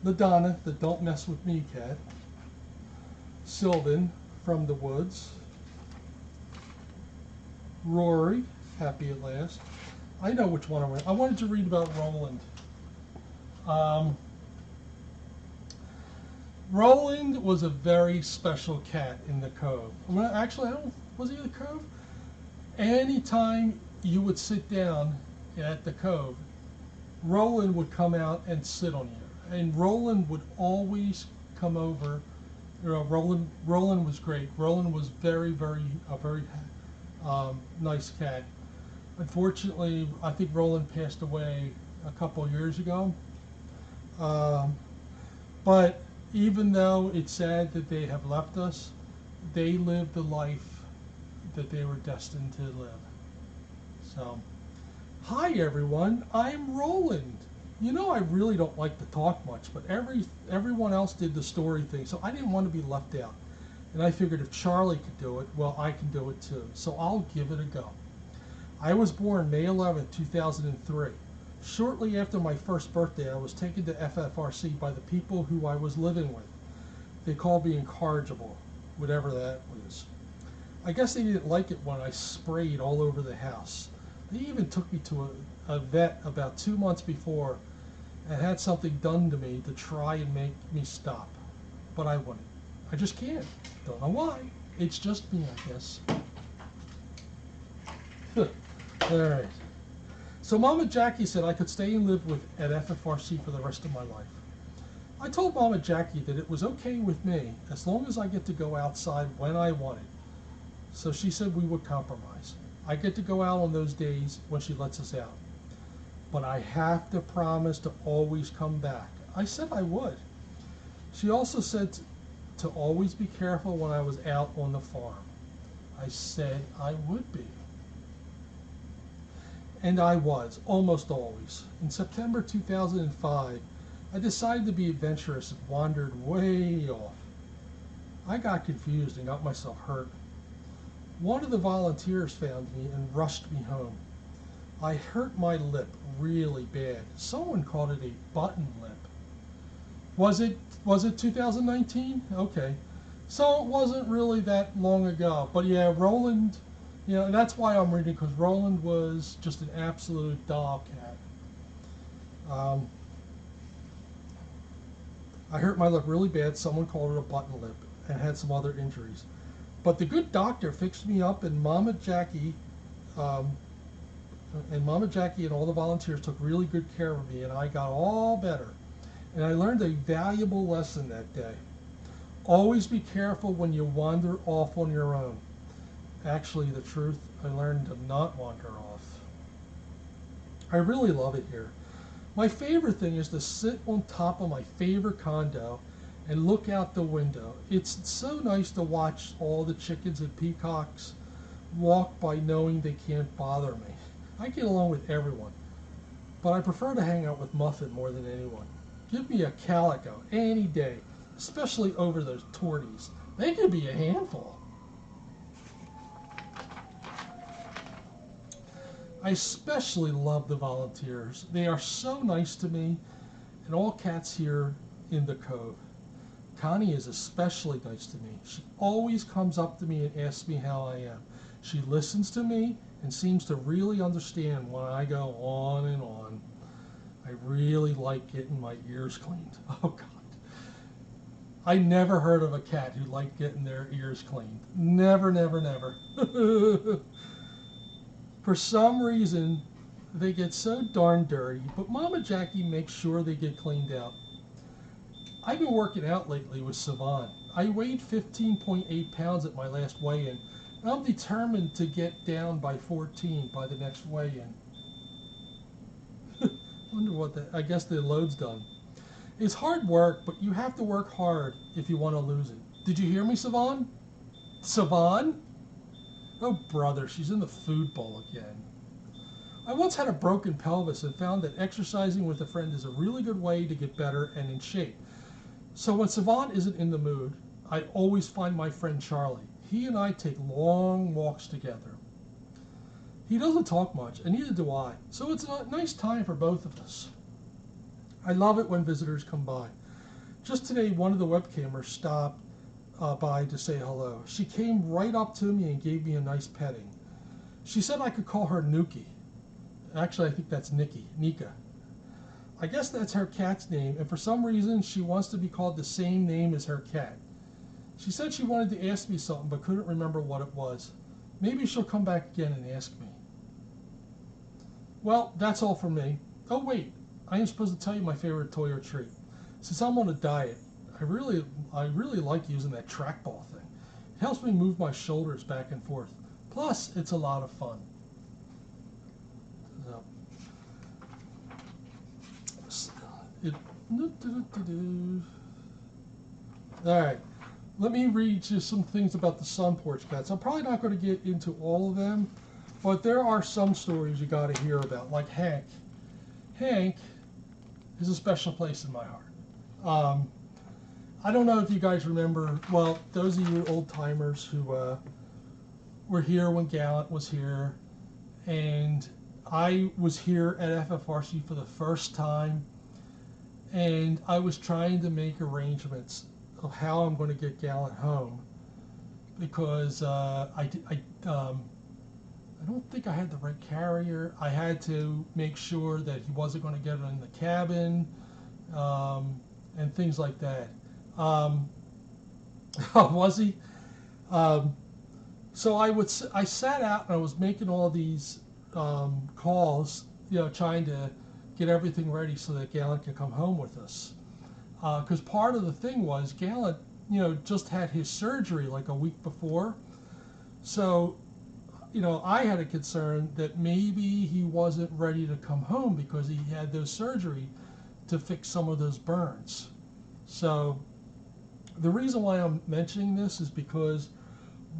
LaDonna, the don't mess with me cat. Sylvan, from the woods. Rory, happy at last. I know which one I wanted. I wanted to read about Roland. Roland was a very special cat in the Cove. Well, actually, was he in the Cove? Anytime you would sit down at the Cove, Roland would come out and sit on you. And Roland would always come over. You know, Roland was great. Roland was a very nice cat. Unfortunately, I think Roland passed away a couple of years ago. But even though it's sad that they have left us, they lived the life that they were destined to live. So, hi everyone, I'm Roland. You know, I really don't like to talk much, but everyone else did the story thing, so I didn't want to be left out. And I figured if Charlie could do it, well, I can do it too. So I'll give it a go. I was born May 11, 2003. Shortly after my first birthday, I was taken to FFRC by the people who I was living with. They called me incorrigible, whatever that was. I guess they didn't like it when I sprayed all over the house. They even took me to a vet about 2 months before and had something done to me to try and make me stop. But I wouldn't. I just can't. Don't know why. It's just me, I guess. All right. So Mama Jackie said I could stay and live at FFRC for the rest of my life. I told Mama Jackie that it was okay with me as long as I get to go outside when I wanted. So she said we would compromise. I get to go out on those days when she lets us out. But I have to promise to always come back. I said I would. She also said to always be careful when I was out on the farm. I said I would be. And I was, almost always. In September 2005, I decided to be adventurous and wandered way off. I got confused and got myself hurt. One of the volunteers found me and rushed me home. I hurt my lip really bad. Someone called it a button lip. Was it 2019? Okay. So it wasn't really that long ago. But yeah, Roland, and that's why I'm reading, because Roland was just an absolute doll cat. I hurt my lip really bad. Someone called it a button lip and had some other injuries. But the good doctor fixed me up, and Mama Jackie and all the volunteers took really good care of me, and I got all better. And I learned a valuable lesson that day. Always be careful when you wander off on your own. Actually, the truth, I learned to not wander off. I really love it here. My favorite thing is to sit on top of my favorite condo and look out the window. It's so nice to watch all the chickens and peacocks walk by knowing they can't bother me. I get along with everyone, but I prefer to hang out with Muffin more than anyone. Give me a calico any day, especially over those torties. They could be a handful. I especially love the volunteers. They are so nice to me and all cats here in the Cove. Connie is especially nice to me. She always comes up to me and asks me how I am. She listens to me and seems to really understand when I go on and on. I really like getting my ears cleaned. Oh God. I never heard of a cat who liked getting their ears cleaned. Never, never, never. For some reason, they get so darn dirty, but Mama Jackie makes sure they get cleaned out. I've been working out lately with Savon. I weighed 15.8 pounds at my last weigh-in, and I'm determined to get down by 14 by the next weigh-in. Wonder what I guess the load's done. It's hard work, but you have to work hard if you want to lose it. Did you hear me, Savon? Savon? Oh, brother, she's in the food bowl again. I once had a broken pelvis and found that exercising with a friend is a really good way to get better and in shape. So when Savon isn't in the mood, I always find my friend Charlie. He and I take long walks together. He doesn't talk much, and neither do I, so it's a nice time for both of us. I love it when visitors come by. Just today, one of the webcamers stopped by to say hello. She came right up to me and gave me a nice petting. She said I could call her Nuki. Actually, I think that's Nika. I guess that's her cat's name, and for some reason, she wants to be called the same name as her cat. She said she wanted to ask me something, but couldn't remember what it was. Maybe she'll come back again and ask me. Well, that's all for me. Oh, wait. I am supposed to tell you my favorite toy or treat. Since I'm on a diet, I really like using that trackball thing. It helps me move my shoulders back and forth. Plus, it's a lot of fun. All right, let me read you some things about the Sun Porch Cats. I'm probably not going to get into all of them, but there are some stories you got to hear about, like Hank. Hank is a special place in my heart. I don't know if you guys remember, well, those of you old timers who were here when Gallant was here, and I was here at FFRC for the first time, and I was trying to make arrangements of how I'm going to get Gallant home, because I don't think I had the right carrier. I had to make sure that he wasn't going to get in the cabin, and things like that. Was he? So I sat out and I was making all these calls, trying to get everything ready so that Gallant could come home with us. Because part of the thing was Gallant, just had his surgery like a week before. So, I had a concern that maybe he wasn't ready to come home because he had those surgery to fix some of those burns. So the reason why I'm mentioning this is because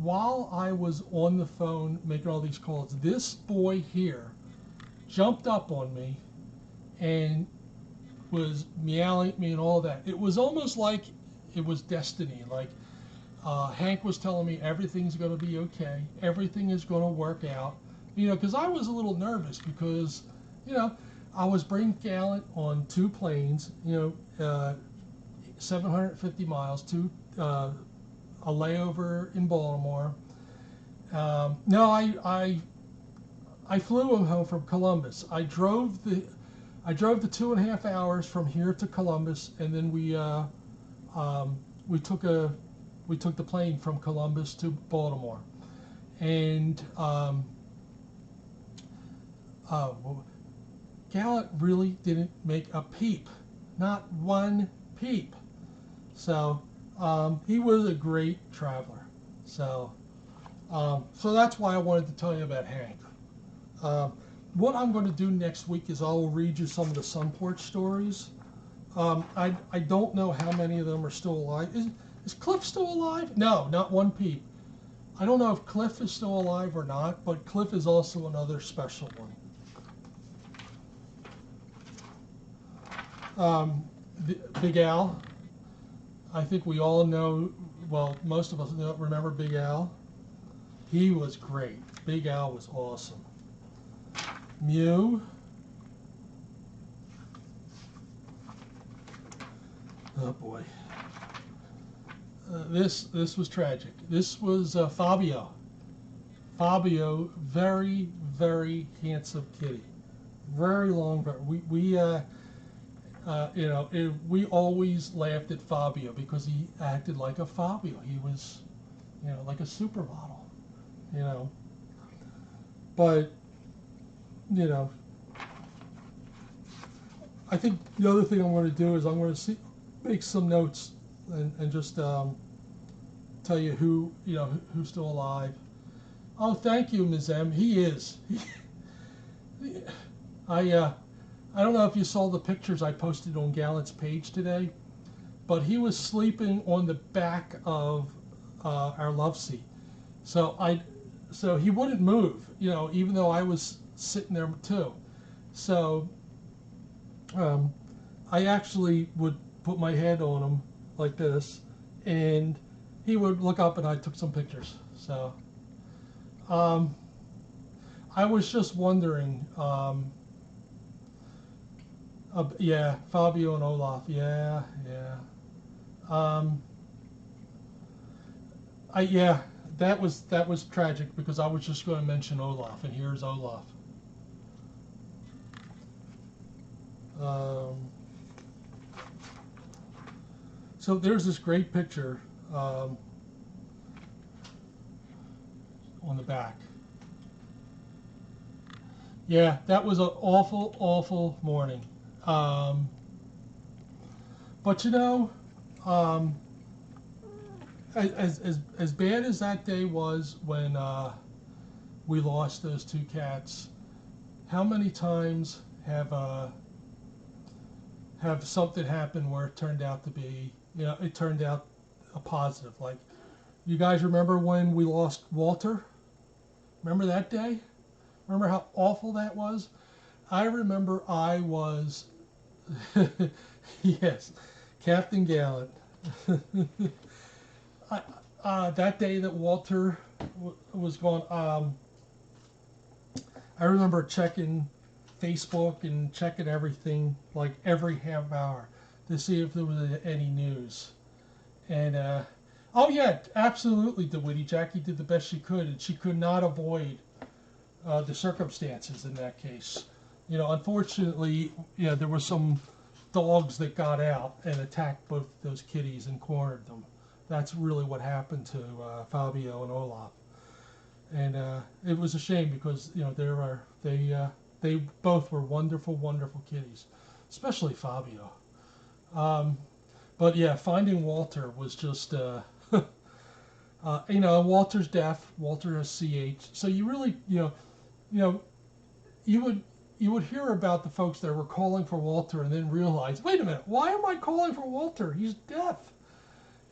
while I was on the phone making all these calls, this boy here jumped up on me and was meowing at me and all that. It was almost like it was destiny. Like Hank was telling me everything's going to be okay. Everything is going to work out. You know, because I was a little nervous because, you know, I was bringing Gallant on 2 planes, 750 miles to a layover in Baltimore. No, I flew him home from Columbus. I drove the 2.5 hours from here to Columbus, and then we took the plane from Columbus to Baltimore, and Gallant really didn't make a peep, not one peep. So he was a great traveler. So that's why I wanted to tell you about Hank. What I'm going to do next week is I will read you some of the Sunport stories. I don't know how many of them are still alive. Is Cliff still alive? No, not one peep. I don't know if Cliff is still alive or not, but Cliff is also another special one. Big Al. I think we all know, well, most of us remember Big Al. He was great. Big Al was awesome. Mew. Oh boy. This was tragic. This was Fabio. Fabio, very, very handsome kitty. Very long. We always laughed at Fabio because he acted like a Fabio. He was, like a supermodel, But, I think the other thing I'm going to do is I'm going to make some notes and just tell you who's still alive. Oh, thank you, Ms. M. He is. I don't know if you saw the pictures I posted on Gallant's page today, but he was sleeping on the back of our love seat. So he wouldn't move, even though I was sitting there too. So I actually would put my head on him like this, and he would look up, and I took some pictures. So I was just wondering. Yeah, Fabio and Olaf. Yeah. That was tragic because I was just going to mention Olaf, and here's Olaf. So there's this great picture on the back. Yeah, that was an awful, awful morning. But as bad as that day was when we lost those 2 cats, how many times have something happened where it turned out to be, it turned out a positive? Like, you guys remember when we lost Walter? Remember that day? Remember how awful that was? I remember I was, yes, Captain Gallant. That day that Walter was gone, I remember checking Facebook and checking everything like every half hour to see if there was any news. And, oh yeah, absolutely, DeWitty. Jackie did the best she could, and she could not avoid the circumstances in that case. Unfortunately, there were some dogs that got out and attacked both those kitties and cornered them. That's really what happened to Fabio and Olaf. And it was a shame because they both were wonderful, wonderful kitties, especially Fabio. But yeah, finding Walter was just Walter's deaf. Walter has CH. So you really you would hear about the folks that were calling for Walter and then realize, wait a minute, why am I calling for Walter? He's deaf.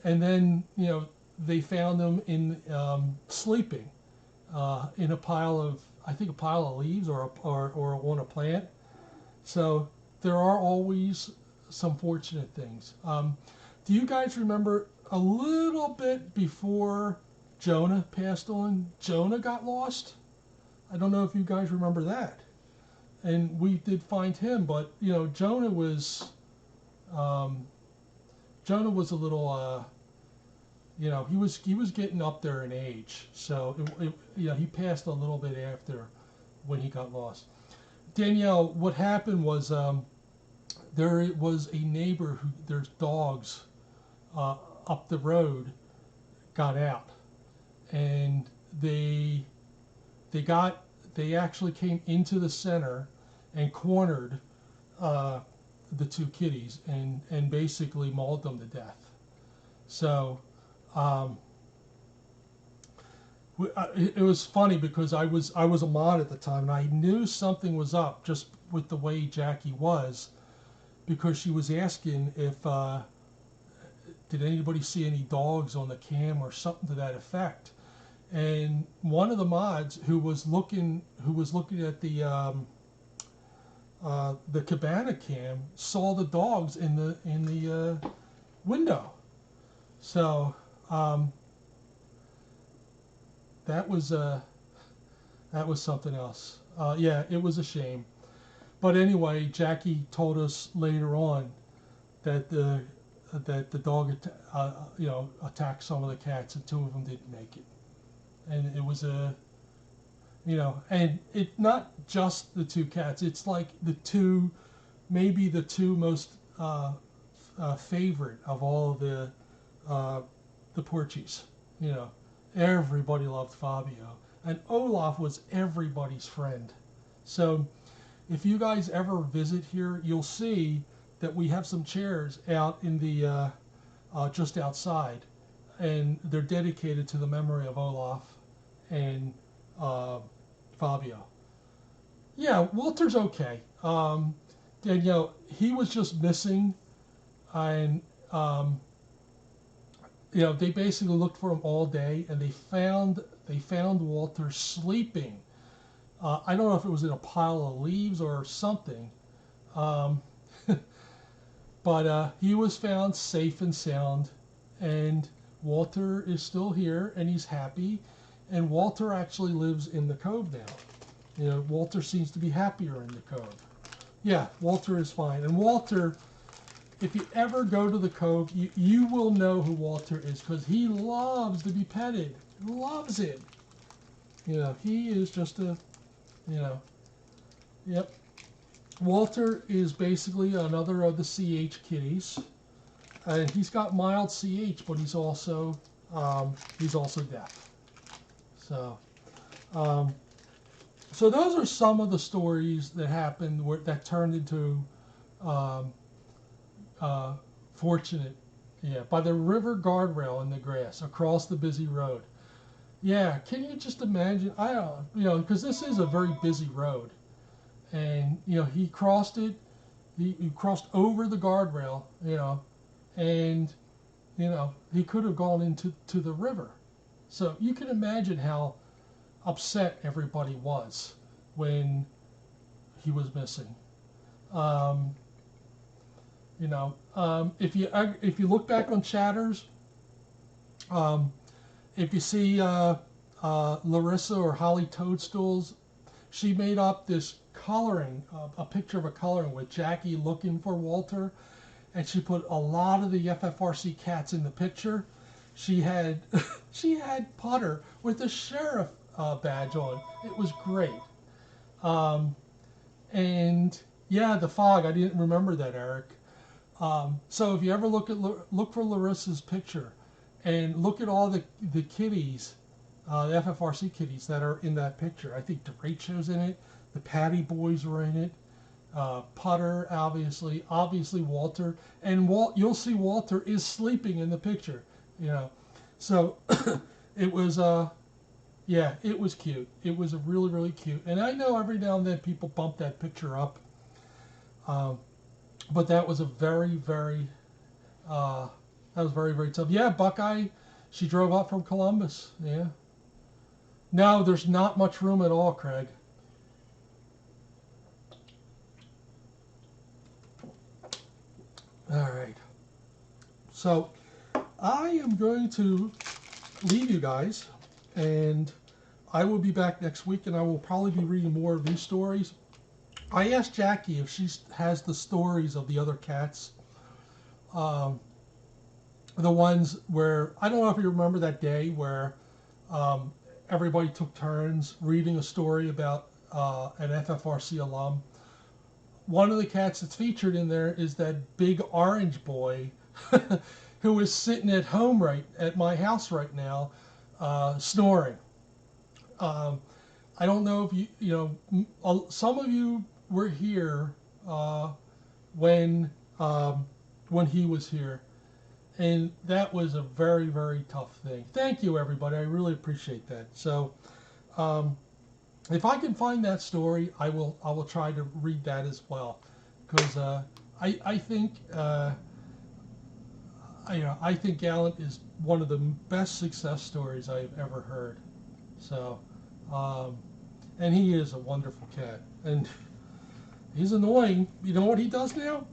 And then, they found him in sleeping in a pile I think, a pile of leaves or on a plant. So there are always some fortunate things. Do you guys remember a little bit before Jonah passed on? Jonah got lost. I don't know if you guys remember that. And we did find him, but um, Jonah was a little, he was getting up there in age, so he passed a little bit after when he got lost. Danielle, what happened was there was a neighbor who there's dogs up the road got out, and they actually came into the center and cornered the two kitties and basically mauled them to death. So it was funny because I was a mod at the time, and I knew something was up just with the way Jackie was, because she was asking if did anybody see any dogs on the cam or something to that effect. And one of the mods who was looking at the cabana cam saw the dogs in the window. So that was something else. Yeah, it was a shame. But anyway, Jackie told us later on that the dog attacked some of the cats, and two of them didn't make it. And it was and it not just the two cats. It's like maybe the two most favorite of all of the Porchies. Everybody loved Fabio, and Olaf was everybody's friend. So if you guys ever visit here, you'll see that we have some chairs out in the just outside, and they're dedicated to the memory of Olaf and Fabio. Yeah, Walter's okay. And he was just missing, and they basically looked for him all day, and they found Walter sleeping. I don't know if it was in a pile of leaves or something, but he was found safe and sound, and Walter is still here, and he's happy. And Walter actually lives in the cove now. Walter seems to be happier in the cove. Yeah, Walter is fine. And Walter, if you ever go to the cove, you will know who Walter is, because he loves to be petted. He loves it. He is just yep. Walter is basically another of the CH kitties. And he's got mild CH, but he's also deaf. So, so those are some of the stories that happened that turned into fortunate. Yeah, by the river guardrail in the grass across the busy road. Yeah, can you just imagine? I don't, because this is a very busy road, and he crossed it. He crossed over the guardrail. And he could have gone into the river. So you can imagine how upset everybody was when he was missing. If you look back on Chatters, if you see Larissa or Holly Toadstools, she made up this coloring, a picture of a coloring with Jackie looking for Walter, and she put a lot of the FFRC cats in the picture. She had Putter with the sheriff badge on. It was great. And yeah, the fog. I didn't remember that, Eric. So if you ever look for Larissa's picture, and look at all the kitties, the FFRC kitties that are in that picture. I think DeRacio's in it. The Patty Boys were in it. Putter, obviously Walter, and you'll see Walter is sleeping in the picture. So it was it was cute. It was really, really cute. And I know every now and then people bump that picture up, but that was a very, very very tough. Yeah, Buckeye, she drove up from Columbus. Yeah. No, there's not much room at all, Craig. All right. So I am going to leave you guys, and I will be back next week, and I will probably be reading more of these stories. I asked Jackie if she has the stories of the other cats. The ones where, I don't know if you remember that day where everybody took turns reading a story about an FFRC alum. One of the cats that's featured in there is that big orange boy who is sitting at home right at my house right now, snoring. I don't know if some of you were here when he was here, and that was a very, very tough thing. Thank you, everybody. I really appreciate that. So, if I can find that story, I will try to read that as well, because I think I think Gallant is one of the best success stories I've ever heard. So, and he is a wonderful cat, and he's annoying. You know what he does now?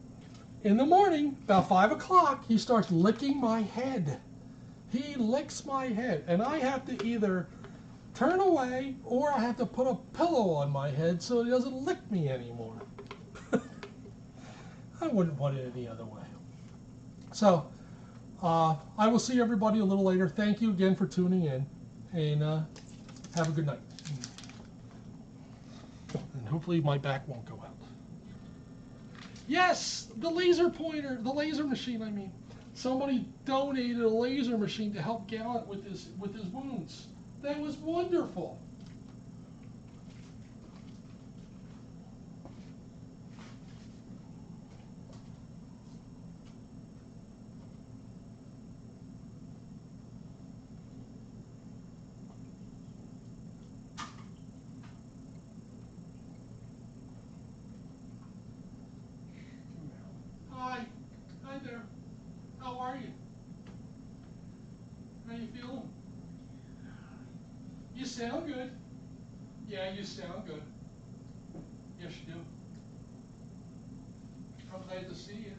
In the morning, about 5 o'clock, he starts licking my head. He licks my head, and I have to either turn away or I have to put a pillow on my head so he doesn't lick me anymore. I wouldn't want it any other way. So, I will see everybody a little later. Thank you again for tuning in, and have a good night. And hopefully my back won't go out. Yes, the laser pointer, the laser machine, I mean. Somebody donated a laser machine to help Gallant with his wounds. That was wonderful. Hi. Hi there. How are you? How you feeling? You sound good. Yeah, you sound good. Yes, you do. I'm glad to see you.